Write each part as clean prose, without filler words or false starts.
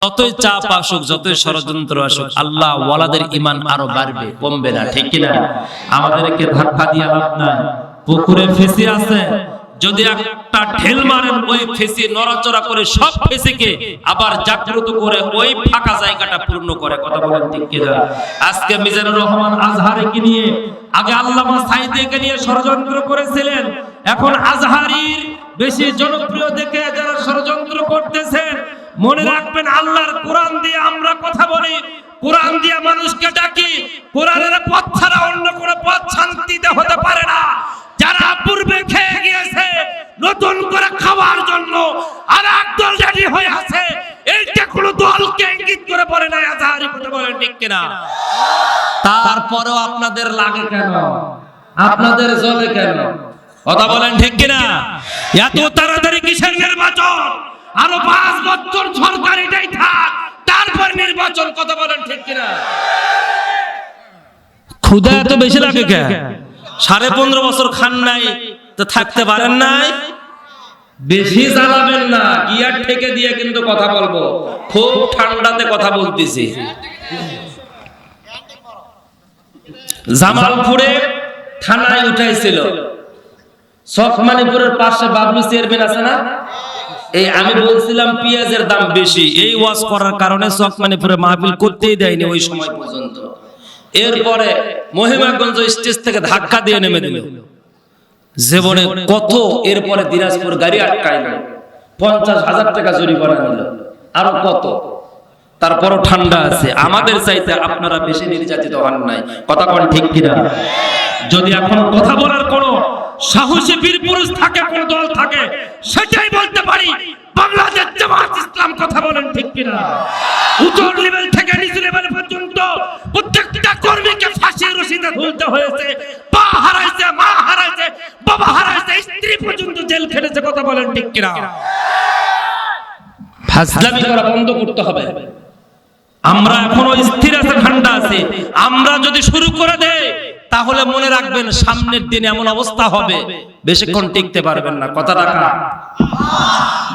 যতই চাপ আসুক, যতই ষড়যন্ত্র আসুক, আল্লাহ ওয়ালাদের ঈমান আরো বাড়বে, কমবে না। ঠিক কিনা? আমাদেরকে ধাক্কা দিয়ে লাভ নাই। পুকুরে ফেসি আছে, যদি একটা ঢেল মারেন, ওই ফেসি নড়াচড়া করে সব ফেসিকে আবার জাগ্রত করে ওই ফাঁকা জায়গাটা পূর্ণ করে। কথা বলেন ঠিক কিনা? আজকে মিজানুর রহমান আজহারীকে নিয়ে, আগে আল্লামা সাঈদীকে নিয়ে ষড়যন্ত্র করেছিলেন, এখন আজহারীর বেশি জনপ্রিয় দেখে যারা ষড়যন্ত্র করতেছেন, মনে রাখবেন আল্লাহর কোরআন দিয়ে আমরা কথা বলি, কোরআন দিয়ে মানুষকে ডাকি, কোরআনের পথ ছাড়া অন্য কোনো পথ শান্তিতে হতে পারে না। যারা পূর্বে খেয়ে গিয়েছে, নতুন করে খাওয়ার জন্য আর একদল রেডি হয়ে আছে। এইটা কোনো দলকে ইঙ্গিত করে বলে না আজহারী, কথা বলেন ঠিক কিনা? তারপরেও আপনাদের লাগে কেন? আপনাদের জ্বলে কেন? কথা বলেন ঠিক কিনা? এত তাড়াতাড়ি কিসের নির্বাচন? আরো 5 বছর সরকার এটাই থাক, তারপর নির্বাচন। কথা বলেন ঠিক কিনা? ক্ষুধা এত বেশি লাগে কে? 15.5 বছর খান নাই তো থাকতে পারেন নাই? বেশি জ্বালাবেন না, গিয়ার ঠেকে দিয়ে কিন্তু কথা বলবো, খুব ঠান্ডাতে কথা বলতেছি। জামালপুরে থানায় উঠাইছিল, চকমানিপুরের পাশে বাবলু চেয়ারম্যান আছে না? এই আমি বলছিলাম পেঁয়াজের দাম বেশি, এই ওয়াজ করার কারণে চকমানিপুরে মাহফিল করতেই দেয়নি ওই সময় পর্যন্ত। এরপরে মহিমাগঞ্জ স্টেজ থেকে ধাক্কা দিয়ে নেমে দিল জীবনে কত। এরপরে দিনাজপুর গাড়ি আটকায় না, 50,000 টাকা জরিমানা নিল, আরো কত। তারপরও ঠান্ডা আছে। আমাদের চাইতে আপনারা বেশি নির্যাতিত হন নাই। কথা বলেন ঠিক কিনা? যদি এখন কথা বলার কোন সাহসী বীর পুরুষ থাকে, কোন দল থাকে, সেটাই বলতে পারি বাংলাদেশ জামাত ইসলাম। কথা বলেন ঠিক কিনা? উচ্চ লেভেল থেকে নিচ লেভেল পর্যন্ত প্রত্যেকটা কর্মীকে ফাঁসির রশিতে ঝুলতে হয়েছে। পা হারাইছে, মা হারাইছে, বাবা হারাইছে, স্ত্রী পর্যন্ত জেল খেটেছে। কথা বলেন ঠিক কিনা? ফাজলামি করা বন্ধ করতে হবে। আমরা এখনো স্থির আছে, ঠান্ডা আছে। আমরা যদি শুরু করে দেই, তাহলে মনে রাখবেন সামনের দিনে এমন অবস্থা হবে, বেশিক্ষণ টিকতে পারবেন না। কথা রাখা,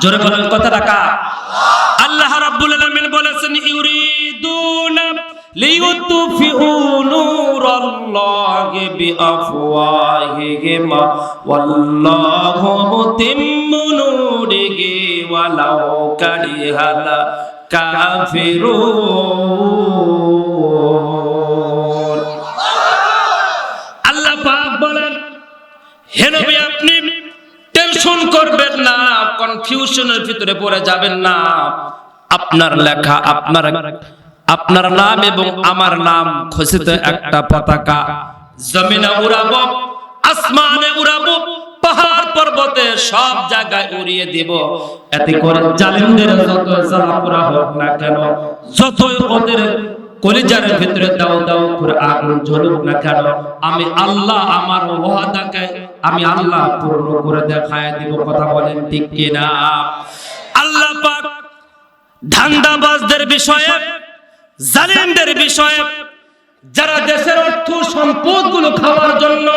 জোরে বলেন কথা রাখা। আল্লাহ রাব্বুল আলামিন বলেছেন, ইউরিদুনা লিইউতফিউ নূরাল্লাহি বিআফওয়াহিহিম ওয়াল্লাহু মুতিম্মু নূরিহি ওয়ালাউ কারিহাল কাফিরুন। আল্লাহ পাক বলেন, হে নবী আপনি টেনশন করবেন না, কনফিউশনের ভিতরে পড়ে যাবেন না। আপনার লেখা, আপনার নাম এবং আমার নাম খচিত একটা পতাকা জমিনে উড়াবো, আসমানে উড়াবো, পাহাড় পর্বতে সব জায়গায় উড়িয়ে দিব। এতে করে জালিমদের যত জ্বালা পোড়া হোক না কেন, যতই ওদের কলিজার ভিতরে দাও দাও করে আগুন জ্বলুক না কেন, আমি আল্লাহ আমার ওয়াদাকে আমি আল্লাহ পূর্ণ করে দেখায় দিব। কথা বলেন ঠিক কিনা? আল্লাহ পাক ধান্দাবাজদের বিষয়ে, জালিমদের বিষয়ে, যারা দেশের অর্থ সম্পদগুলো খাওয়ার জন্য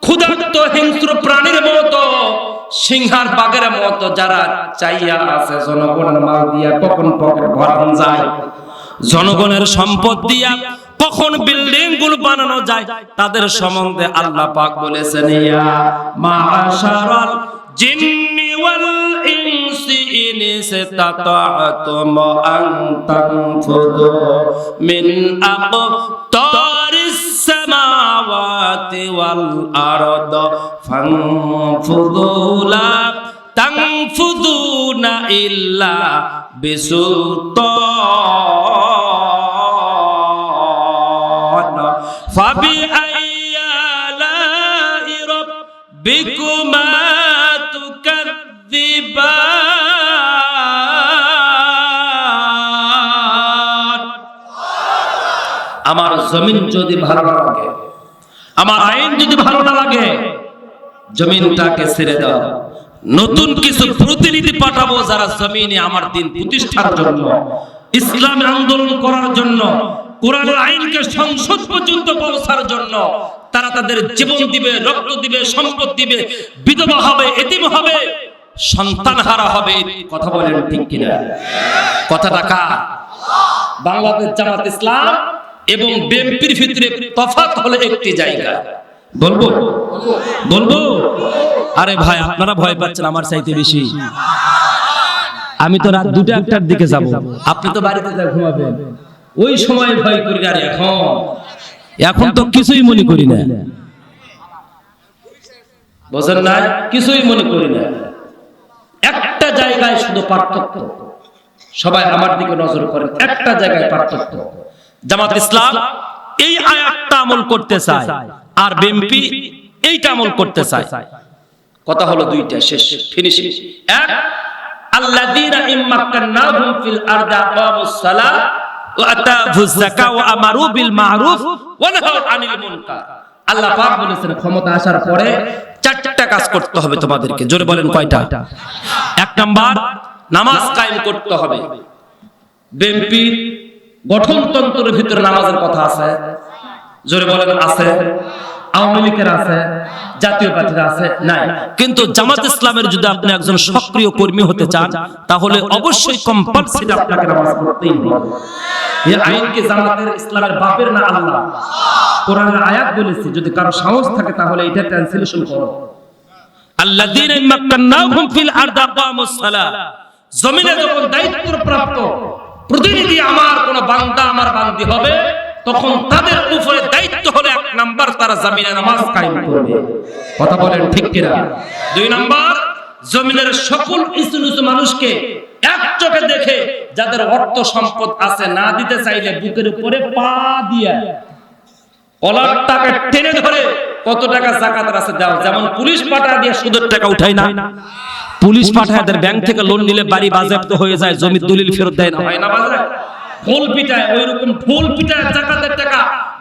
ক্ষুধার্ত হিংস্র প্রাণীর মতো, সিংহার বাঘের মতো যারা চাইয়া আছে জনগণের মাল দিয়া কখন পকেট ভরানো যায়, জনগণের সম্পদ দিয়া কখন বিল্ডিং গুলো বানানো যায়, তাদের সম্বন্ধে আল্লাহ পাক বলেছেন, ইয়া মাশারাল জিন্নি ওয়াল ইনসি ইন ইসতাতা'তুম আন তানফুযু মিন আকতারিস সামাওয়াতি ওয়াল আরদ ফানফুযু লা তানফুযুনা ইল্লা বিসুলতান ফাবিআইয়ি আলা'i রাব্বিকুমা তুকাযযিবান। আমার জমিন যদি ভালো না লাগে, আমার আইন যদি ভালো না লাগে, জমিনটাকে ছেড়ে দাও। নতুন কিছু প্রতিনিধি পাঠাবো যারা জমিনে আমার দিন প্রতিষ্ঠার জন্য, ইসলামের আন্দোলন করার জন্য, কোরআনের আইনকে সংসদ পর্যন্ত পৌঁছার জন্য তারা তাদের জীবন দিবে, রক্ত দিবে, সম্পদ দিবে, বিধবা হবে, এতিম হবে, সন্তান হারা হবে। কথা বলেন ঠিক কিনা? কথাটা কার? বাংলাদেশ জামাত ইসলাম এবং বিএনপির ভিতরে তফাৎ হলো একটি জায়গা। বলবো বলবো? আরে ভাই আপনারা ভয় পাচ্ছেন আমার চাইতে বেশি। আমি তো রাত 2টা-1টার দিকে যাব, আপনি তো বাড়িতে যা ঘুমাবেন। ওই সময় ভয় করি না। এখন তো কিছুই মনে করি না, বুঝেন না? কিছুই মনে করি না। একটা জায়গায় শুধু পার্থক্য, সবাই আমার দিকে নজর করেন, একটা জায়গায় পার্থক্য। জামাত ইসলাম এই আয়াতটা আমল করতে চায় আর বিএনপি এইটা আমল করতে চায়। কথা হলো দুইটা, শেষ, ফিনিশিং। এক, আল্লাযীনা ইম্মাক্কান্নাহুম ফিল আরদি আকামুস সালাহ ওয়া আতাউজ যাকাত ওয়া আমারু বিল মা'রুফ ওয়া নাহাউ আনিল মুনকার। আল্লাহ পাক বলেছেন ক্ষমতা আসার পরে 4টা কাজ করতে হবে তোমাদেরকে। জোরে বলেন কয়টা? 1 নাম্বার, নামাজ কায়েম করতে হবে। বিএনপি গঠনতন্ত্রের ভিতরে নামাজের কথা আছে, জোরে বলেন আছে? আওয়ামী লীগের আছে, জাতীয় পার্টির আছে? নাই। কিন্তু জামাত ইসলামের যদি আপনি একজন সক্রিয় কর্মী হতে চান তাহলে অবশ্যই কম্পালসরি আপনাকে নামাজ পড়তেই হবে। এই আইন কি জামাতের ইসলামের বাপের না আল্লাহ? কোরআনের আয়াত বলেছে, যদি কারো সাহস থাকে তাহলে এটা ট্রান্সলেশন করো। আল্লাযীনা ইম্মাক্কান্নাহুম ফিল আরদি আকামুস সালাহ। জমিনে যখন দায়িত্বপ্রাপ্ত প্রতিনিধি আমার কোন বান্দা আমার বান্দি হবে, তখন তাদের উপরে দায়িত্ব হলো 1 নাম্বার, তারা জমিনে নামাজ কায়েম করবে। কথা বলেন ঠিক কিনা? 2 নাম্বার, জমিনের সকল ইসুনুসু মানুষকে এক চোখে দেখে যাদের অর্থ সম্পদ আছে না দিতে চাইলে বুকের উপরে পা দিয়ে কলার টাকা টেনে ধরে কত টাকা যাকাত আছে দাও। যেমন পুলিশ পাঠা দিয়ে সুদের টাকা উঠায় না, পুলিশ পাঠায় এদের ব্যাংক থেকে লোন নিলে বাড়ি বাজেয়াপ্ত হয়ে যায়, জমির দলিল ফেরত দেয় না, হয় না বাজারে? ঢোল পিটায়, ওইরকম ঢোল পিটায় যাকাতের টাকা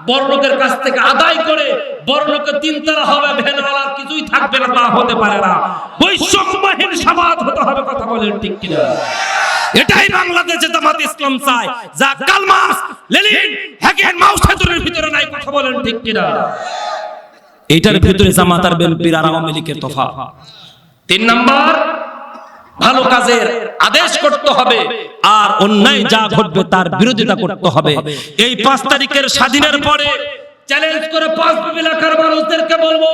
বড় লোকের কাছ থেকে আদায় করে বড় লোকের 3 তালা হবে, ভ্যানওয়ালার কিছুই থাকবে না, তা হতে পারে না। বৈষম্যহীন সমাজ হতে হবে। কথা বলেন ঠিক কিনা? এটাই বাংলাদেশে জামাত ইসলাম চায়, যা কার্ল মার্কস, লেনিন, হেগেল, মাও সেতুরের ভিতরে নাই। কথা বলেন ঠিক কিনা? এটার ভিতরে জামাত আর বিএনপির আর আওয়ামী লীগের তফাৎ। 3 নাম্বার, ভালো কাজের আদেশ করতে হবে আর অন্যায় যা ঘটবে তার বিরোধিতা করতে হবে। এই 5 তারিখের স্বাধীনের পরে চ্যালেঞ্জ করে 5 এলাকার মানুষদেরকে বলবো,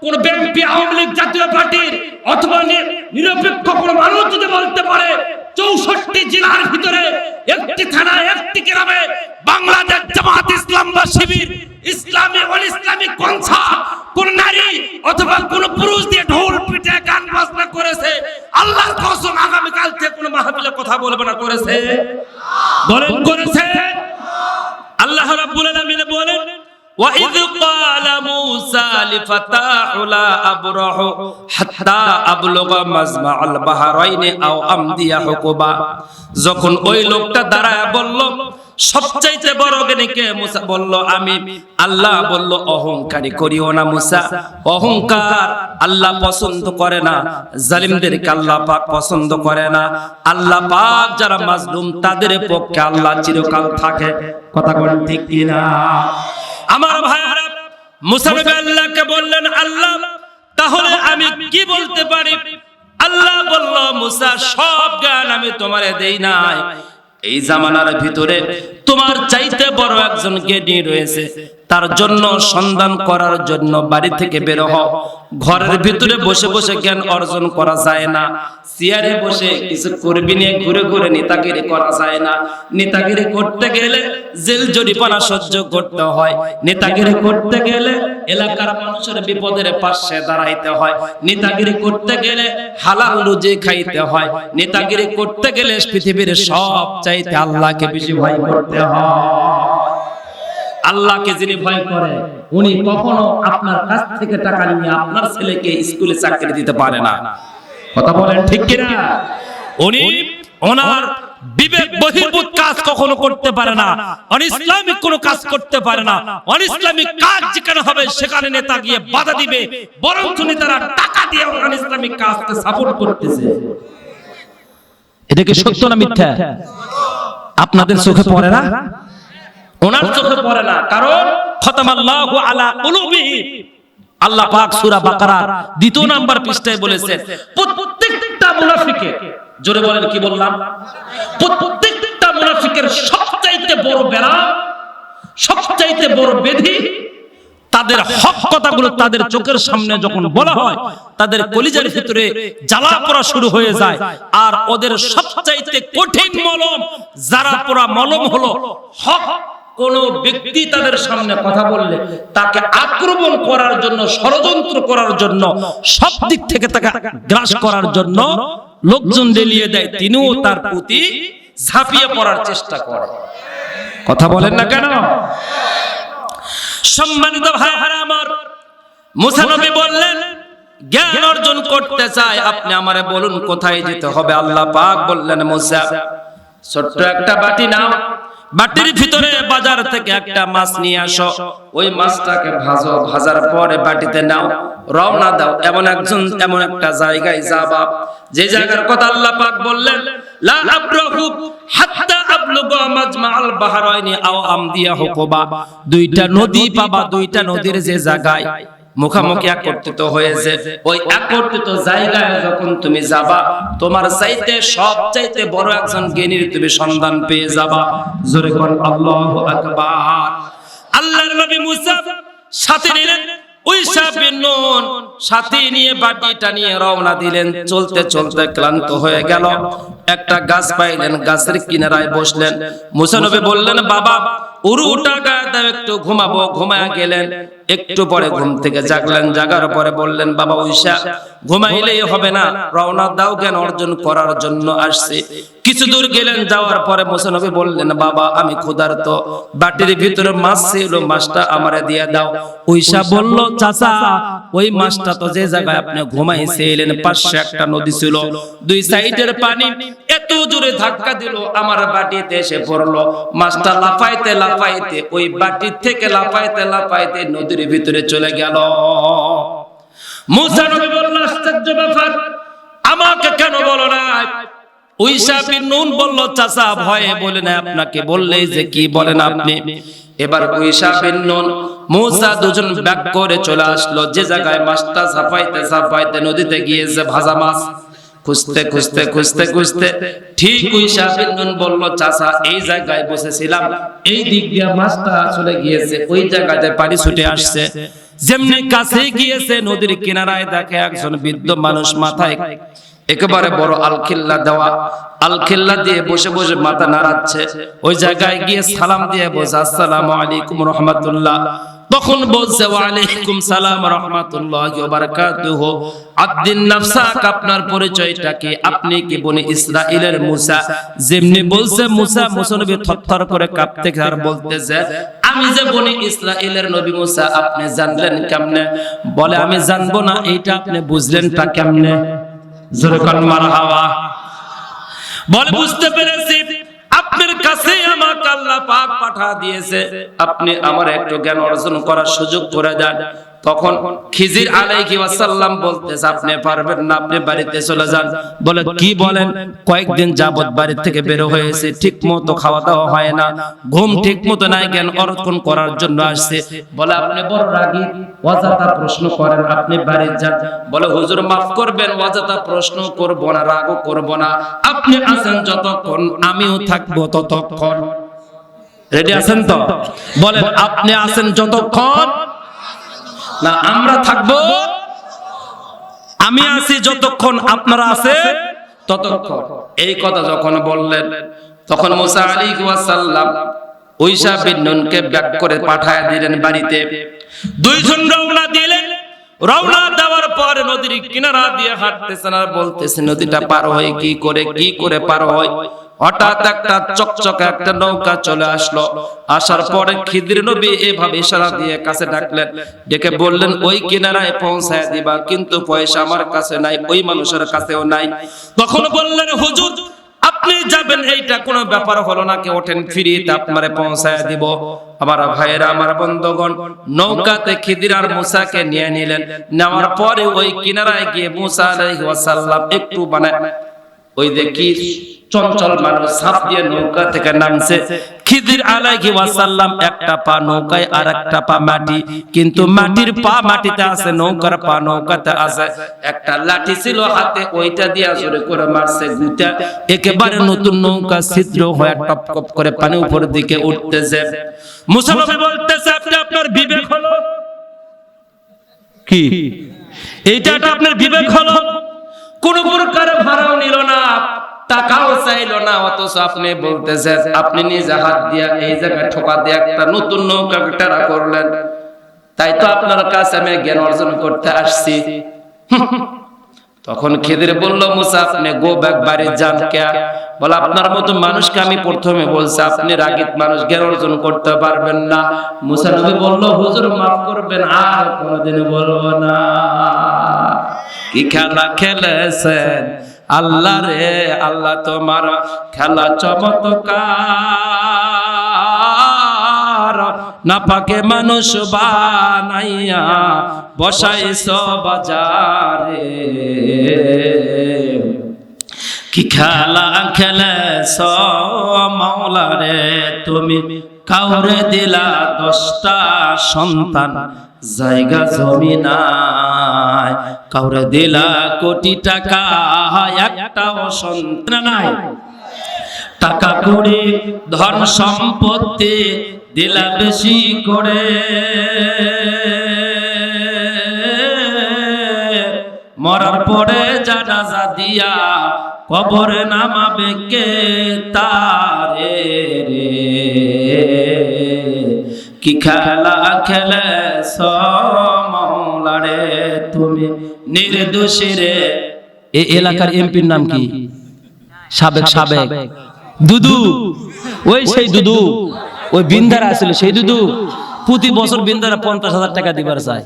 কোন বিএনপি, আওয়ামী লীগ, জাতীয় পার্টির অথবা নিরপেক্ষ কোন মানুষ যদি বলতে পারে 64 জেলার ভিতরে একটি থানায় একটি গ্রামে বাংলাদেশ জামাত ইসলাম বা শিবির ইসলামী ওয়াল ইসলামিক পন্থা কোন নারী অথবা কোন পুরুষ দিয়ে ঢোল পিটে গান বাজনা করেছে, আল্লাহর কসম আগামী কাল থেকে কোন মাহফিলে কথা বলবে না। করেছে? বলেন করেছে? আল্লাহ রাব্বুল আলামিন বলেন, وَإِذْ قَالَ مُوسَى لِفَتَاهُ لَا أَبْرَحُ حَتَّى أَبْلُغَ مَجْمَعَ الْبَحْرَيْنِ أَوْ أَمْضِيَ حُقُبًا। যখন ওই লোকটা দাঁড়ায় বলল, সবচাইতে বড় জ্ঞানী কে? মুসা বলল আমি। আল্লাহ বলল অহংকারী করিও না মুসা, অহংকার আল্লাহ পছন্দ করে না, জালিমদেরকে আল্লাহ পাক পছন্দ করে না। আল্লাহ পাক যারা মাজলুম তাদের পক্ষে আল্লাহ চিরকাল থাকে। কথা বলেন ঠিক কিনা? আমার ভাইরা, মুসা নবী আল্লাহকে বললেন, আল্লাহ তাহলে আমি কি বলতে পারি? আল্লাহ বলল, মুসা সব জ্ঞান আমি তোমারে দেই নাই। এই জামানার ভিতরে তোমার চাইতে বড় একজন জ্ঞানী রয়েছে, তার জন্য সন্ধান করার জন্য বাড়ি থেকে বের হও। ঘরের ভিতরে বসে বসে জ্ঞান অর্জন করা যায় না, চেয়ারে বসে কিছু করবি নিয়ে ঘুরে ঘুরে নেতাগিরি করা যায় না। নেতাগিরি করতে গেলে জেল জরিমানা সহ্য করতে হয়, নেতাগিরি করতে গেলে এলাকার মানুষের বিপদের পাশে দাঁড়াইতে হয়, নেতাগিরি করতে গেলে হালাল রুজি খাইতে হয়, নেতাগিরি করতে গেলে পৃথিবীর সব চাইতে আল্লাহকে বেশি ভয় করতে হয়। আল্লাহকে যিনি ভয় করে উনি কখনো আপনার কাছ থেকে টাকা নিয়ে আপনার ছেলেকে স্কুলে চাকরি দিতে পারে না। কথা বলেন ঠিক কিনা? উনি ওনার বিবেক বহির্ভূত কাজ কখনো করতে পারে না, অনইসলামিক কোনো কাজ করতে পারে না। অনইসলামিক কাজ যেখানে হবে সেখানে নেতা গিয়ে বাধা দিবে, বরং নেতারা টাকা দিয়ে অনইসলামিক কাজকে সাপোর্ট করতেছে। এটা কি সত্য না মিথ্যা? আপনাদের চোখে পড়ে না? ওনার চোখে পড়ে না, কারণ খতামাল্লাহু আলা কুলুবিহিম। আল্লাহ পাক সূরা বাকারার 2 নম্বর পৃষ্ঠায় বলেছেন, প্রত্যেকটা মুনাফিকের, জোরে বলেন কি বললাম, প্রত্যেকটা মুনাফিকের সবচাইতে বড় বেড়া, সবচাইতে বড় বেধি, তাদের হক কথাগুলো তাদের চোখের সামনে যখন বলা হয় তাদের কলিজার ভিতরে জ্বালা পোড়া শুরু হয়ে যায়। আর ওদের সবচাইতে কঠিন মলম যারা পোড়া মলম হলো হক। কোন ব্যক্তি তাদের সামনে কথা বললে তাকে আক্রমণ করার জন্য, ষড়যন্ত্র করার জন্য, সব দিক থেকে তাকে গ্রাস করার জন্য লোকজন লেলিয়ে দেয়, তিনিও তার প্রতি ঝাঁপিয়ে পড়ার চেষ্টা করে। কথা বলেন না কেন? সম্মানিত ভাইরা আমার, মুসা নবী বললেন জ্ঞান অর্জন করতে চাই, আপনি আমারে বলুন কোথায় যেতে হবে। আল্লাহ পাক বললেন মুসা ছোট্ট একটা বাটি নাও, বাটির ভিতরে বাজার থেকে একটা মাছ নিয়ে আসো, ওই মাছটাকে ভাজো, ভাজার পরে বাটিতে নাও, রওনা দাও, এমন একটা জায়গায় যাবা যে জায়গার কথা আল্লাহ পাক বললেন লা আবরাহু হাত্তা আবলুগা মাজমাআল বাহরাইনি আও আমদিয়া হুকুবা। দুইটা নদী পাবা, দুইটা নদীর যে জায়গায় মুখামুখি একত্রিত হয়েছে, ওই একত্রিত জায়গায় যখন তুমি যাবা তোমার চাইতে সব চাইতে বড় একজন জ্ঞানীর তুমি সন্ধান পেয়ে যাবা। জোরে কোন আল্লাহু আকবার। আল্লাহর নবী মুসা সাথে নিলেন উইসা বিন নুন, সাথে নিয়ে বাটিটা নিয়ে রওনা দিলেন। চলতে চলতে ক্লান্ত হয়ে গেল, একটা গাছ পাইলেন, গাছের কিনারায় বসলেন। মুসা নবী বললেন বাবা উরুটা গায়ে দাও, একটু ঘুমাবো। ঘুমায়া গেলেন, একটু পরে ঘুম থেকে জাগলেন, জাগার পরে বললেন বাবা উইসা ঘুমাইলেই হবে না, রওনা দাও, জ্ঞান অর্জন করার জন্য আসছে। কিছু দূর গেলেন, যাওয়ার পরে মুসা নবী বললেন বাবা আমি ক্ষুধার্ত, বাটির ভিতরে মাছ ছিল, মাছটা আমারে দিয়ে দাও। উইসা বলল চাচা ওই মাছটা তো যে জায়গায় আপনি ঘুমাইছিলেন পাশে একটা নদী ছিল, দুই সাইডের পানি এত জোরে ধাক্কা দিল আমার বাটিতে এসে পড়লো, মাছটা লাফাইতে লাফাইতে ওই বাটি থেকে লাফাইতে লাফাইতে নদীর ভিতরে চলে গেল। মুসা নবী বলল আশ্চর্য ব্যাপার, আমাকে কেন বলো না? উইসা বিন নুন বলল চাচা ভয়ে বলে না, আপনাকে বললেই যে কি বলেন আপনি। এবার উইসা বিন নুন মুসা দুজন ব্যাক করে চলে আসলো, যে জায়গায় মাছটা ঝাপাইতে ঝাপাইতে নদীতে গিয়েছে ভাজা মাছ খুঁজতে খুঁজতে খুঁজতে খুঁজতে ঠিক উইসা বিন নুন বলল চাচা এই জায়গায় বসেছিলাম, এই দিক দিয়ে মাছটা চলে গিয়েছে, ওই জায়গাতে পানি ছুটে আসছে। যেমনি কাছে গিয়েছে নদীর কিনারায় দেখে একজন বৃদ্ধ মানুষ, মাথায় একেবারে বড় আলখিল্লা দেওয়া, আলখিল্লা দিয়ে বসে বসে মাথা নাড়াচ্ছে। ওই জায়গায় গিয়ে সালাম দিয়ে বসে আসসালামু আলাইকুম রাহমাতুল্লাহ। তখন বলছে ওয়া আলাইকুম সালাম রাহমাতুল্লাহি ওয়া বারাকাতুহু। আদ্দিন নাফসাক, আপনার পরিচয়টা কি? আপনি কি বনি ইসরাইলের মুসা? যেমনি বলছে মুসা, মুসা নবী থরথর করে কাঁপতে আর বলতেছে আমি যে বনি ইসরাইলের নবী মুসা, আপনি জানলেন কেমনে? বলে আমি জানবো না, এইটা আপনি বুঝলেনটা কেমনে? জোরে কোন মারহাবা। বলে বুঝতে পেরেছি, আপনার কাছে আমাকে আল্লাহ পাক পাঠা দিয়েছে, আপনি আমার একটু জ্ঞান অর্জন করার সুযোগ করে দেন। তখন খিজির আলাইহি ওয়াসাল্লাম বলতেছে আপনি পারবেন না, আপনি বাড়িতে চলে যান। বলে কি বলেন? কয়েকদিন যাবত বাড়ি থেকে বের হয়েছে, ঠিক মতো খাওয়া দাওয়া হয় না, ঘুম ঠিক মতো নাই, জ্ঞান অর্জন করার জন্য আসছে। বলে আপনি বড় রাগী, অযথা প্রশ্ন করেন, আপনি বাড়ি যান। বলে হুজুর মাফ করবেন, অযথা প্রশ্ন করব না, রাগও করব না, আপনি আছেন যতক্ষণ আমিও থাকবো ততক্ষণ। রেডি আছেন তো? বলেন আপনি আছেন যতক্ষণ না আমরা থাকবো, আমি আছি যতক্ষণ আপনারা আছেন ততক্ষণ। এই কথা যখন বললেন তখন মুসা আলাইহিস সালাম উইসা বিন নুনকে ব্যাক করে পাঠায় দিলেন বাড়িতে। দুইজন রওনা দিলেন। রওনা দেওয়ার পর নদীর কিনারা দিয়ে হাঁটতেছেন আর বলতেছেন নদীটা পার হয়ে কি করে পার হয়। হঠাৎ একটা চকচকে একটা নৌকা চলে আসলো। আসার পরে খিদির নবী এভাবে ইশারা দিয়ে কাছে ডাকলেন, ডেকে বললেন ওই কিনারায় পৌঁছায় দিবা, কিন্তু পয়সা আমার কাছে নাই, ওই মানুষের কাছেও নাই। তখন বললেন হুজুর আপনি যাবেন, এইটা কোনো ব্যাপার হলো না, কে ওঠেন ফিরিতে আপনারে পৌঁছায় দিব। আমার ভাইয়েরা, আমার বন্ধুগণ, নৌকাতে খিদির আর মুসাকে নিয়ে নিলেন। নেওয়ার পরে ওই কিনারায় গিয়ে মুসা আলাইহিস সালাম একটু ওই দেখি চঞ্চল মানুষ ঝাঁপ দিয়ে নৌকা থেকে নামছে। খিদির আলাইহি ওয়াসাল্লাম একটা পা নৌকায় আর একটা পা মাটি, কিন্তু মাটির পা মাটিতে আছে, নৌকার পা নৌকাতে আছে। একটা লাঠি ছিল হাতে, ওইটা দিয়ে জোরে করে মারছে গুতা, একেবারে নতুন নৌকা ছিদ্র হয়ে টপ টপ করে পানি উপরের দিকে উঠতেছে। মুসা নবী বলতেছে, আপনি আপনার বিবেক হলো কি? এইটা আপনার বিবেক হলো? কোন প্রকার ভাড়াও নিল না, টাকাও চাইলো না, অথচ আপনি বলতেছেন আপনি নিজে হাত দিয়া এই জায়গায় ঠোকা দিয়ে একটা নতুন নৌকা টেরা করলেন, তাই তো আপনার কাছে আমি জ্ঞান অর্জন করতে আসছি। তখন খিদির বলল, মুসা আপনি গো ব্যাক বাড়ি যান কে? বলে আপনার মতো মানুষকে আমি প্রথমে বলছি আপনি রাগীব মানুষ, জ্ঞান অর্জন করতে পারবেন না। মুসা নবী বলল, হুজুর মাফ করবেন, আর কোনোদিন বলবো না। কি খেলা খেলেছেন আল্লাহ রে আল্লাহ, তোমার খেলা চমৎকার, নাপাকে মানুষ বানাইয়া বসাইছো বাজারে। কি খেলা খেলেছো মাওলা রে তুমি, কাউরে দিলা 10টা সন্তান, জায়গা জমি নাই, কাউরে দিলা কোটি টাকা, একটাও সন্তান নাই। টাকা কড়ি ধন সম্পত্তি দিলা বেশি করে, মরার পরে জানাজা দিয়া কবরে নামাবে কে তারে রে? কি খেলা খেলেছ মাওলা রে তুমি, নির্দোষী রে। এই এলাকার এমপির নাম কি? সাবেক দুদু, ওই সেই দুদু, ওই বিন্দারা আছিল সেই দুদু। প্রতি বছর বিন্দারা 50,000 টাকা দিবার চায়,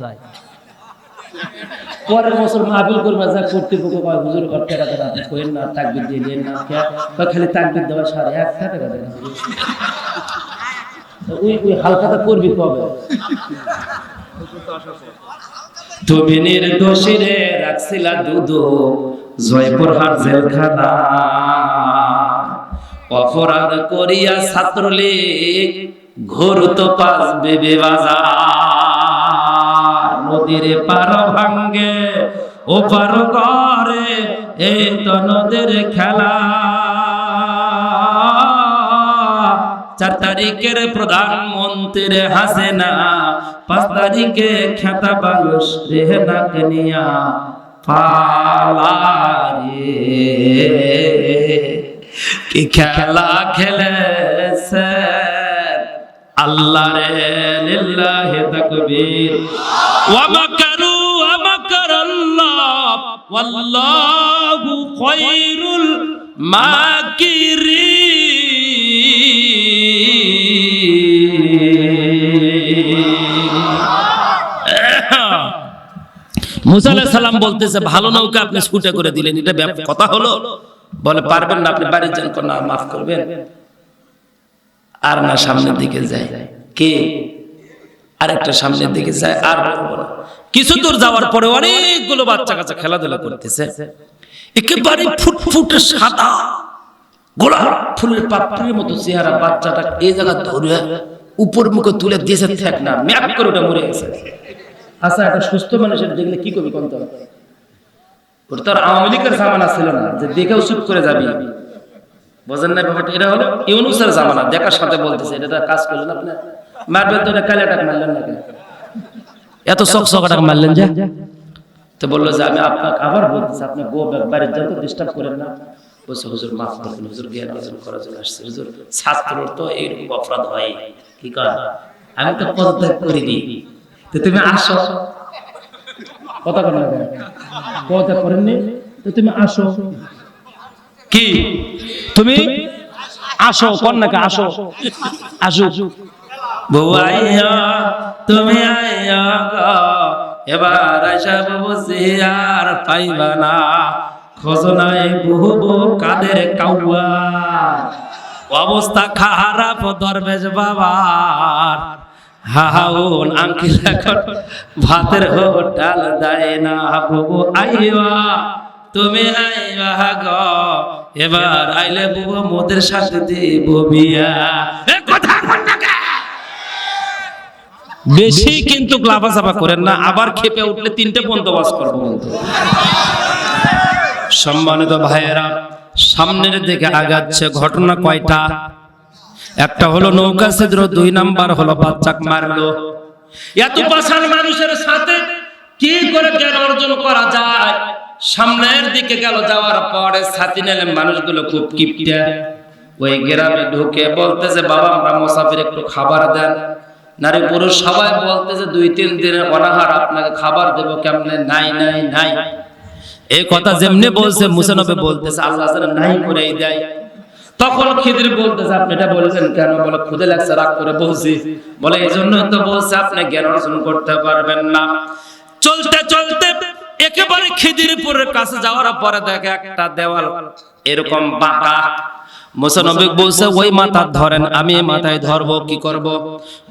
পরের বছর মাহফিল করবা যা কর্তৃপক্ষ কয় হুজুর টাকা দেন কইেন না, তাকবীর দিয়ে দেন না, খালি তাকবীর দেওয়া 1.5 টাকা দেন। ওই হালকাটা করবি কবে? তুমি নির্দোষী রে রাখছিলা দুদু জয়পুরহাট জেলখানা, অপরাধ করিয়া ছাত্রলীগ ঘুরত পাঁচ বেবে বাজার, নদীর পার ভাঙ্গে ও পার করে, এই তো নদীর খেলা। 4 তারিখের প্রধানমন্ত্রী হাসিনা, 5 তারিখে খেতা বালুস রেহনাকে নিয়া পালারে। কি খেলা খেলেছে আল্লাহ রে, লিল্লাহি তাকবীর। ওয়া মাকারু ওয়া মাকারাল্লাহ ওয়াল্লাহু খায়রুল মাকিরিন। মুসা আলাইহিস সালাম বলতেছে, ভালো নৌকা আপনি স্কুটে করে দিলেন, এটা কথা হলো? বলে পারবেন না, আপনি বাড়ি যান, কোন মাফ করবেন। আর না সামনের দিকে যায়, কে আরেকটা সামনের দিকে যায়, আর বলবো না। কিছু দূর যাওয়ার পরে অনেকগুলো বাচ্চা কাচ্চা খেলাধুলা করতেছে, একেবারে ফুটফুটে সাদা গোলাপ ফুলের পাপড়ির মতো চেহারা। বাচ্চাটা এই জায়গা ধরে উপর মুখে তুলে দিয়েছে, থাক না ম্যাপ করে ওটা মরে গেছে। আচ্ছা, একটা সুস্থ মানুষের দেখলে কি করবি? কোনটা ওটা তো আর আওয়ামী লীগের জামানা ছিল না যে দেখেও চুপ করে যাবি, বোঝেন না ব্যাপারটা? এটা হলো ইউনূসের জামানা, দেখার সাথে বলতেছে এটা কাজ করলেন আপনি, মারবেন তো, এটা কালিয়াটাক মারলেন না কেন? এত চকচকাটাক মারলেন যে? তো বললো যে আমি আপনাকে আবার বলতেছি, আপনি গো বাড়ির যান তো, ডিস্টার্ব করেন না। বলছে হুজুর মাফ করবেন, হুজুর জ্ঞান অর্জন করার জন্য আসছে। হুজুর ছাত্র তো এইরকম অপরাধ হয়, কি কর? আমি তো পদত্যাগ করিনি, তো তুমি আসো। কথা বলা পদত্যাগ করেননি তো তুমি আসো। কি তুমি আসো, কন্যাকে আসো, আসো বউ আইয়া, তুমি আইয়া এবার আইসা বুঝি আর পাইবা না, খোঁজনায় বহু কাদের কাউয়া, অবস্থা খারাপ দরবেশ বাবার। হাউন আঙ্কিল এখন ভাতের হোটাল দেয় না, বউ আইয়া তুমি আইবা গো, এবার আইলে বুবু মোদের সাথে দিব বিয়া। এ কথা কোন নাকি? বেশি কিন্তু লাফাঝাফা করেন না, আবার খেপে উঠলে 3টে বন্দোবস্ত করবো কিন্তু। সম্মানিত ভাইয়েরা, সামনের দিকে আগাচ্ছে। ঘটনা কয়টা? একটা হলো নৌকা ছিদ্র, 2 নাম্বার হলো বাচ্চাক মারলো। এত পাষাণ মানুষের সাথে কি করে জ্ঞান অর্জন করা যায়? সামনের দিকে গেল, যাওয়ার পরে ছাতি নিলে মানুষগুলো খুব কিপটা। ওই গ্রামে ঢুকে বলতেছে, বাবা আমরা মুসাফির, একটু খাবার দেন। নারী পুরুষ সবাই বলতেছে 2-3 দিনের অনাহার, আপনাকে খাবার দেবো কেমনে? নাই নাই নাই। এই কথা যেমনি বলছে, মুসা নবী বলতেছে আল্লাহ যেন নাই করেই দেয়। তখন খিদির বলতেছে, আপনি এটা বলছেন কেন? বলে ক্ষুধা লাগছে, রাগ করে বলছি। বলে এই জন্য তো বলছে আপনি জ্ঞান অর্জন করতে পারবেন না। চলতে চলতে একেবারে খিদিরপুরের কাছে যাওয়ার পরে দেখে একটা দেওয়াল এরকম বাঁকা। মুসা নবী বলছে ওই মাথা ধরেন, আমি এই মাথায় ধরবো, কি করব?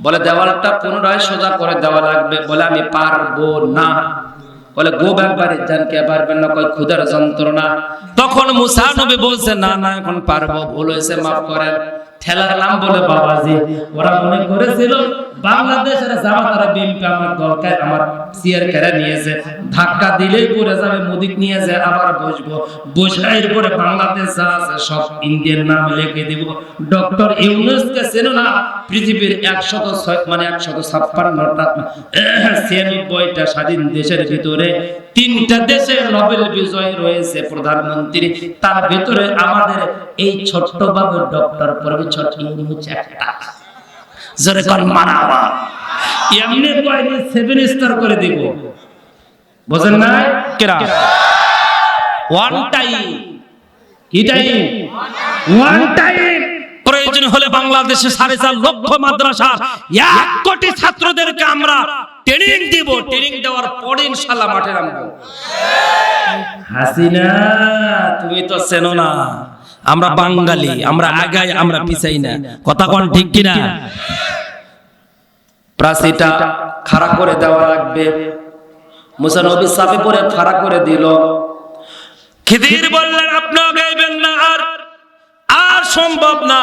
বলে দেওয়ালটা পুনরায় সোজা করে দেওয়া লাগবে। বলে আমি পারবো না। বলে গো ব্যাপারে জান কে পারবেন না? কই ক্ষুধার যন্ত্রণা। তখন মুসা নবী বলছে না না এখন পারবো, ভুল হয়েছে, মাফ করেন। ঠেলার নাম বলে বাবাজি। ওরা মনে করেছিল বাংলাদেশের জামাতারা বিএনপি আমার দলকে আমার চেয়ার কেড়ে নিয়েছে, ধাক্কা দিলেই পড়ে যাবে, মুদিক নিয়ে যায় আবার বসবো, বসার পরে বাংলাদেশ যা আছে সব ইন্ডিয়ান নাম লিখে দিব। ডক্টর ইউনূসকে চেনো না? পৃথিবীর 156টা 96টা স্বাধীন দেশের ভিতরে 3টা দেশে নোবেল বিজয়ী রয়েছে প্রধানমন্ত্রী, তার ভিতরে আমাদের এই ছোট্ট বাবু ডক্টর প্রফেসর ইউনূস একটা। জোরে কোন মারহাবা। এমনি কয়নি 7 স্টার করে দিব, বুঝেন না? কেরা ওয়ান টাইম, কি টাইম? One time. প্রয়োজন হলে বাংলাদেশে 4.5 লক্ষ মাদ্রাসা 1 কোটি ছাত্রদেরকে আমরা ট্রেনিং দিব। ট্রেনিং দেওয়ার পরে ইনশাআল্লাহ মাঠে নামবো। হাসিনা তুমি তো চেনো না, আমরা বাঙালি, আমরা আগাই, আমরা পিছাই না। কথা কোন ঠিক কিনা? প্রাচীরটা খাড়া করে দেওয়া লাগবে। মুসা নবী সাফে পরে খাড়া করে দিল। খিদির বললেন আপনি আগাইবেন না, আর সম্ভব না।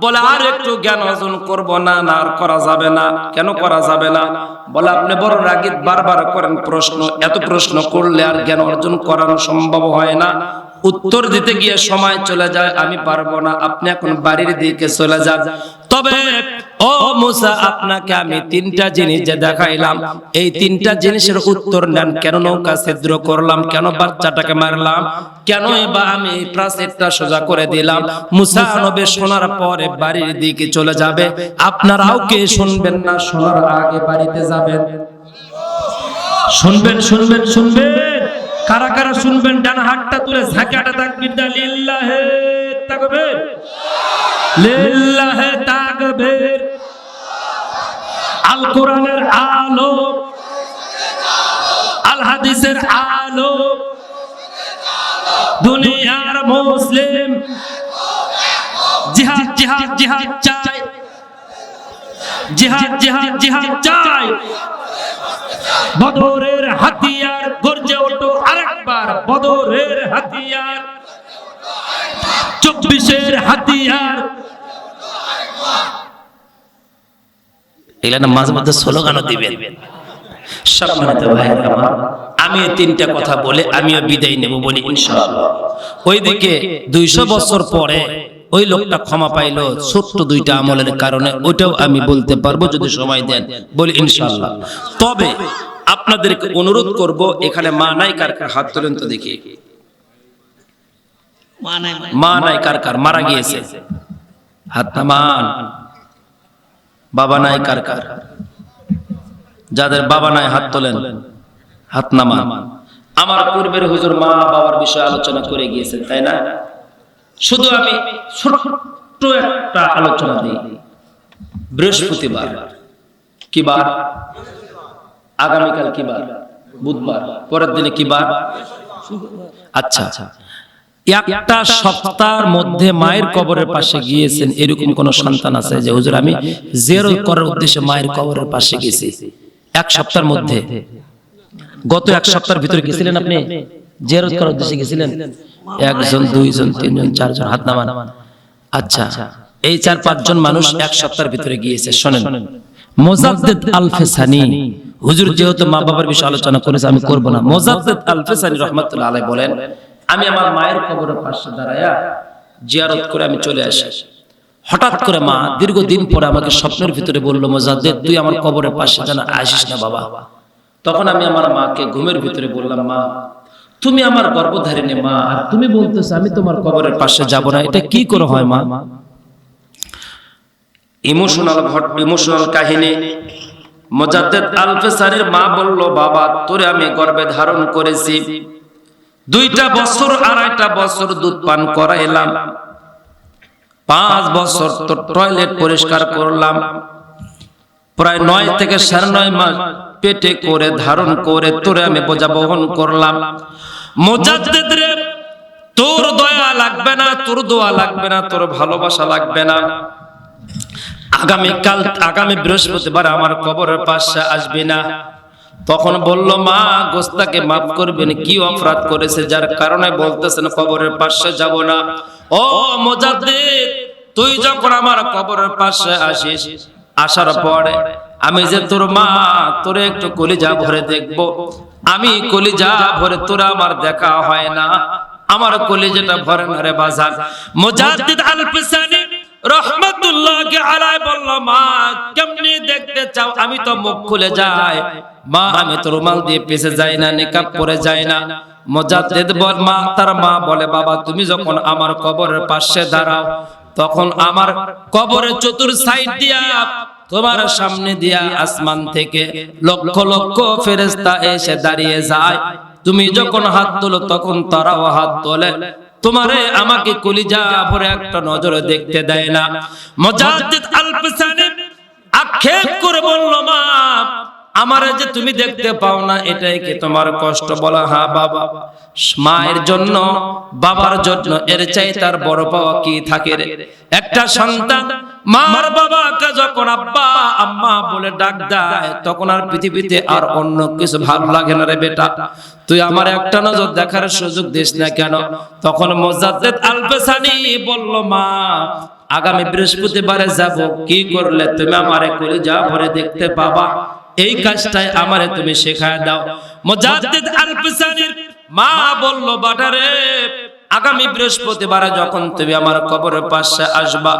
বলে আর একটু জ্ঞান অর্জন করব না, না আর করা যাবে না। কেন করা যাবে না? বলে আপনি বড় রাগিত, বারবার করেন প্রশ্ন, এত প্রশ্ন করলে আর জ্ঞান অর্জন করানো সম্ভব হয় না। উত্তর দিতে গিয়ে সময় চলে যায়, আমি পারবো না, আপনি এখন বাড়ির দিকে চলে যান। তবে ও মুসা আপনাকে আমি 3টা জিনিস যে দেখাইলাম, এই 3টা জিনিসের উত্তর নেন। কেন নৌকা ছিদ্র করলাম, কেন বাচ্চাটাকে মারলাম, কেন বা আমি প্রাচীরটা সোজা করে দিলাম। মুসা নবী শোনার পরে বাড়ির দিকে চলে যাবে। আপনারাও কে শুনবেন না? শোনার আগে বাড়িতে যাবেন। শুনবেন শুনবেন শুনবেন। কারা কারা শুনবেন? ডান হাতটা তুলে ঝাঁকাটা তাকবীর দাও। লিল্লাহে তাকবীর, লিল্লাহে তাকবীর। আল কোরআনের আলো, আল হাদিসের আলো, দুনিয়ার মুসলিম জিহাদ জিহাদ জিহাদ চাই, জিহাদ জিহাদ জিহাদ চাই। বদরের হাতিয়ার গর্জে ওঠো আরেকবার, বদরের হাতিয়ার, 24-এর হাতিয়ার। এগুলা মাঝে মাঝে স্লোগানও দিবেন। সম্মানিত ভাইরা আমার, আমি এই 3টা কথা বলে আমিও বিদায় নেব বলি ইনশাআল্লাহ। ওইদিকে 200 বছর পরে ওই লোকটা ক্ষমা পাইলো ছোট্ট 2টা আমলের কারণে, ওইটাও আমি বলতে পারবো যদি সময় দেন, বলি ইনশাআল্লাহ। তবে আপনাদেরকে অনুরোধ করব, এখানে মা নাই কার কার? হাত তোলেন তো দেখি। মা নাই কার কার? মারা গিয়েছে হাত নামান। বাবা নাই কার কার? যাদের বাবা নাই হাত তোলেন, হাত নামান। আমার পূর্বের হুজুর মা বাবার বিষয়ে আলোচনা করে গিয়েছেন, তাই না? শুধু আমি ছোট্ট একটা আলোচনা দিই। বৃহস্পতিবার কি বার? আগামীকাল কি বার? বুধবার। পরের দিনে কি বার? আচ্ছা, একটা সপ্তাহের মধ্যে মায়ের কবরের পাশে গিয়েছেন এরকম কোন সন্তান আছে যে হুজুর আমি জিয়ারত করার উদ্দেশ্যে মায়ের কবরের পাশে গেছি? 1 সপ্তাহের মধ্যে, গত 1 সপ্তাহের ভিতরে গেছিলেন আপনি? জিয়ারত করার উদ্দেশ্যে গেছিলেন? একজন, দুইজন, তিনজন, চারজন, হাত নামান। আচ্ছা, এই 4-5 জন মানুষ এক সপ্তাহের ভিতরে গিয়েছে। শোনেন, মুজাদ্দিদ আল-ফেসানি হুজুর যেহেতু মা বাবার বিষয়ে আলোচনা করেছে, আমি করব না। মুজাদ্দিদ আল-ফেসানি রাহমাতুল্লাহ আলাইহি বলেন, আমি আমার মায়ের কবরের পাশে দাঁড়ায়া জিয়ারত করে আমি চলে আসি। হঠাৎ করে মা দীর্ঘদিন পরে আমাকে স্বপ্নের ভিতরে বলল, মুজাদ্দিদ তুই আমার কবরের পাশে যেন আসিস না বাবা। তখন আমি আমার মাকে ঘুমের ভিতরে বললাম, মা তুমি আমার গর্ভধারিণী মা, আর তুমি বলতেছো আমি তোমার কবরের পাশে যাব না, এটা কি করে হয় মা? ইমোশনাল কাহিনী। মুজাদ্দিদ আল-ফেসানির মা বলল, বাবা তোরে আমি গর্ভে ধারণ করেছি, 2টা বছর 2.5টা বছর দুধ পান করাইলাম, 5 বছর তোর টয়লেট পরিষ্কার করলাম, প্রায় 9 থেকে 9.5 মাস পেটে করে ধারণ করে তোরে আমি বোঝা বহন করলাম। মুজাদ্দিদ রে, তোর দয়া লাগবে না, তোর দোয়া লাগবে না, তোর ভালোবাসা লাগবে না, আগামী বৃহস্পতিবার আমার কবরের পাশে আসবি না। তখন বলল, মা গোস্তাকে মাফ করবেন, কি অপরাধ করেছে যার কারণে বলতেছেন কবরের পাশে যাব না? ও মুজাদ্দিদ, তুই যখন আমার কবরের পাশে আসিস, আসার পরে আমি যে তোর মা, তোরে একটু কলিজা ভরে দেখব। আমি কলিজা ভরে তোরা আমার দেখা হয় না, আমার কলিজাটা ভরে না রে বাজার। মুজাদ্দিদ আল-ফেসানি রাহমাতুল্লাহি আলাইহি বলল, মা কেমনে দেখতে চাও? আমি তো মুখ খুলে যাই মা, আমি তো রুমাল দিয়ে পেছে যাই না, নিকাব পরে যাই না। মুজাদ্দিদ বল, মা তার মা বলে, বাবা তুমি যখন আমার কবরের পাশে দাঁড়াও, তখন আমার কবরের চতুর সাইড দিয়া তোমার সামনে দিয়া আসমান থেকে লক্ষ লক্ষ ফেরেশতা এসে দাঁড়িয়ে যায়। তুমি যখন হাত তোলো তখন তারাও হাত তোলে, তোমারে আমাকে কলিজা ভরে একটা নজর দেখতে দেয় না। মুজাদ্দিদ আল-ফেসানি আক্ষেপ করে বলল, মা আমারে যে তুমি দেখতে পাও না, এটাই কি তোমার কষ্ট? বলা, হ্যাঁ বাবা, মায়ের জন্য বাবার জন্য এর চাই তার বড় পাওয়া কি থাকে রে? একটা সন্তান মার বাবাকে যখন আব্বা আম্মা বলে ডাক দেয়, তখন আর পৃথিবীতে আর অন্য কিছু ভালো লাগে না রে বেটা, তুই আমার একটা নজর দেখার সুযোগ দিস না কেন? তখন মুজাদ্দিদ আল-ফেসানি বলল, মা আগামী বৃহস্পতিবারে যাব, কি করলে তুমি আমারে কলিজা ভরে দেখতে পাবা, এই কাজটাই আমারে তুমি শেখায় দাও। মুজাদ্দিদ আল-ফেসানির মা বলল, বাটারে আগামী বৃহস্পতিবারে যখন তুমি আমার কবরের পাশে আসবা,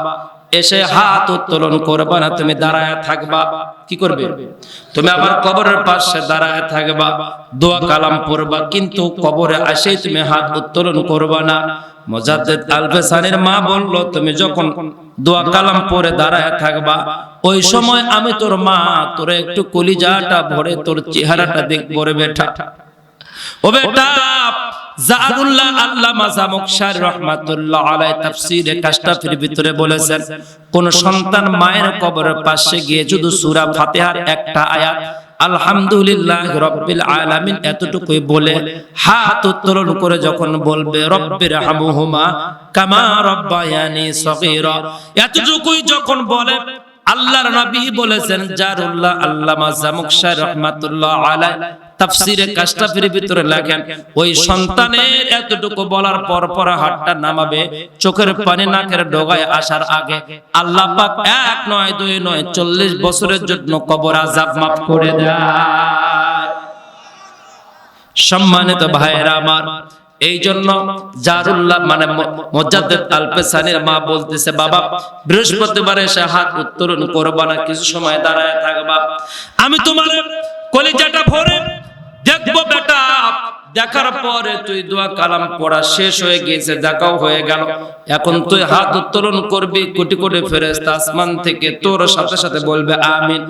এসে হাত উত্তোলন করবা না, তুমি দাঁড়ায় থাকবা। কি করবে? তুমি আমার কবরের পাশে দাঁড়ায় থাকবা, দোয়া কালাম পড়বা, কিন্তু কবরে এসেই তুমি হাত উত্তোলন করবা না। মুজাদ্দিদ আল-ফেসানির মা বলল, তুমি যখন দোয়া কালাম পড়ে দাঁড়ায় থাকবা, ওই সময় আমি তোর মা তোরে একটু কলিজাটা ভরে তোর চেহারাটা দেখব রে বেটা। ও বেটা, জাদুল্লাহ আল্লামা জামুকশারী রাহমাতুল্লাহ আলাইহি তাফসীরে কাশফের ভিতরে বলেছেন, কোন সন্তান মায়ের কবরের পাশে গিয়ে শুধু সূরা ফাতিহার একটা আয়াত আলহামদুলিল্লাহ রাব্বিল আলামিন এতটুকুই বলে হাত উত্তোলন করে যখন বলবে রব্বির হামহুমা কামা রাব্বায়ানি সগীরা, এতটুকুই যখন বলে, আল্লাহর নবী বলেছেন, জারুল্লাহ আল্লামা জামুকশারী রাহমাতুল্লাহ আলাইহি তাফসীরে কাশফের ভিতরে লেখেন, ওই সন্তানের এতটুকু বলার পর পর হাতটা নামাবে, চোখের পানি নাকের ডগায় আসার আগে আল্লাহ পাক 1 নয় 2 নয় 40 বছরের জন্য কবর আযাব মাফ করে দেয়। সম্মানিত ভাইয়েরা আমার, এই জন্য জারুল্লাহ মানে মুজাদ্দিদ আল-ফেসানির মা বলতেছে, বাবা বৃহস্পতিবারে এসে হাত উত্তোলন করবা না, কিছু সময় দাঁড়ায় থাকবা, আমি তোমার কলিজাটা ভরে দেখবো বেটা। দেখার পরে তুই দোয়া কালাম পড়া শেষ হয়ে গিয়েছে, দেখাও হয়ে গেল, এখন তুই হাত উত্তোলন করবি, কোটি কোটি ফেরেশতা আসমান থেকে তোর সাথে সাথে বলবে আমিন।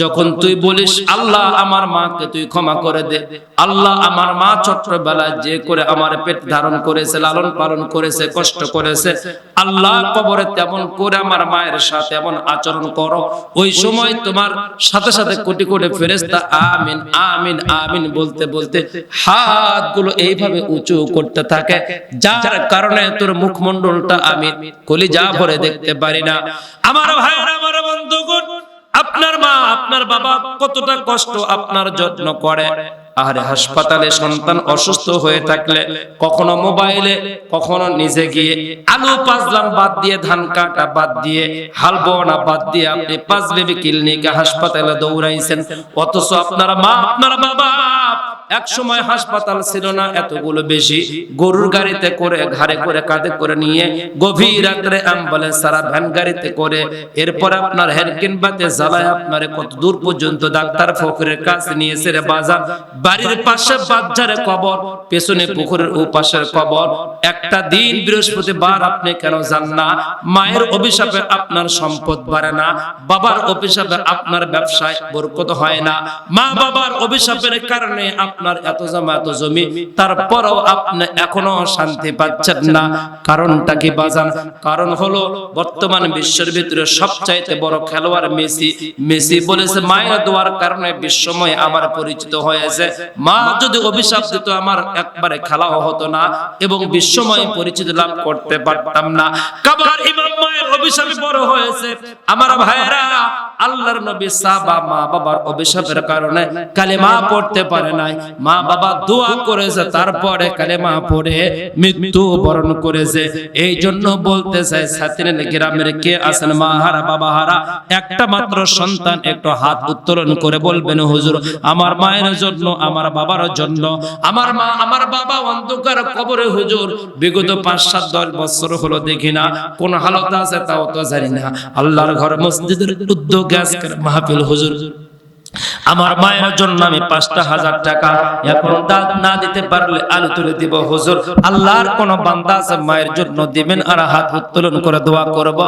যখন তুই বলিস আল্লাহ আমার মাকে তুই ক্ষমা করে দে, আল্লাহ আমার মা ছোটবেলায় যে করে আমার পেট ধারণ করেছে, লালন পালন করেছে, কষ্ট করেছে, আল্লাহ কবরে তেমন করে আমার মায়ের সাথে এমন আচরণ করো, ওই সময় তোমার সাথে সাথে কোটি কোটি ফেরেশতা আমিন আমিন আমিন বলতে বলতে হাতগুলো এইভাবে উঁচু করতে থাকে, যার কারণে তোর মুখমণ্ডলটা আমি কলিজা ভরে দেখতে পারি না। আমার ভাইরা, আমার বন্ধুগণ, আপনার মা আপনার বাবা কতটা কষ্ট আপনার জন্য করে, আরে হাসপাতালে সন্তান অসুস্থ হয়ে থাকলে কখনো মোবাইলে কখনো নিজে গিয়ে আলু পাজলাম বাদ দিয়ে ধান কাটা বাদ দিয়ে হাল বোনা বাদ দিয়ে আপনি 5 বেবি ক্লিনিকে হাসপাতালে দৌড়াইছেন, অথচ আপনার মা আপনার বাবা এক সময় হাসপাতাল ছিল না এতগুলো বেশি, গরুর গাড়িতে করে ঘাড়ে করে কাঁধে করে নিয়ে গভীর রাত্রে অ্যাম্বুলেন্স সারা ভ্যান গাড়িতে করে এরপর আপনার হেরকিন বাতে জ্বালায় আপনারে কত দূর পর্যন্ত ডাক্তার ফকিরের কাছে নিয়েছে রে বাজার। বাড়ির পাশে বাজারে কবর, পেছনে পুকুরের ওপাশের কবর। একটা দিন বৃহস্পতিবার আপনি কেন যান না? মায়ের অভিশাপে আপনার সম্পদ বাড়ে না, বাবার অভিশাপে আপনার ব্যবসায় বরকত হয় না, মা বাবার অভিশাপের কারণে আপনার এত জমা এত জমি, তারপরও আপনি এখনো শান্তি পাচ্ছেন না। কারণটা কি বাজান? কারণ হলো বর্তমান বিশ্বের ভিতরে সবচাইতে বড় খেলোয়াড় মেসি। মেসি বলেছে মায়ের দোয়ার কারণে বিশ্বময় আমার পরিচিত হয়েছে, মা যদি অভিশাপ দিত আমার একবারে খেলাও হতো না এবং বিশ্বময় পরিচিত লাভ করতে পারতাম না। কাবার ইমাম মায়ের অভিশাপে বড় হয়েছে। আমার ভাইরা, আল্লাহর নবী সাহাবা মা বাবার অভিশাপের কারণে কালেমা পড়তে পারে নাই, মা বাবা দোয়া করেছে তারপরে কালেমা পড়ে মৃত্যু বরণ করেছে। এই জন্য বলতে চাই ছাত্রীর গ্রামের কে আছেন মা হারা বাবা হারা, একটা মাত্র সন্তান একটু হাত উত্তোলন করে বলবেন হুজুর আমার মায়ের জন্য, আমার বাবার জন্য। আমার মা আমার বাবা অন্ধকার কবরে হুজুর, বিগত 5-7-10 বছর হলো দেখি না, কোন হালত আছে তাও তো জানি না। আল্লাহর ঘর মসজিদের উদ্যোগে আজকের মাহফিল হুজুর, আমার মায়ের জন্য আমি 5,000 টাকা এখন দান না দিতে পারলে আলু তুলে দিব হুজুর। আল্লাহর কোন বান্দা আছে মায়ের জন্য দিবেন আর হাত উত্তোলন করে দোয়া করব।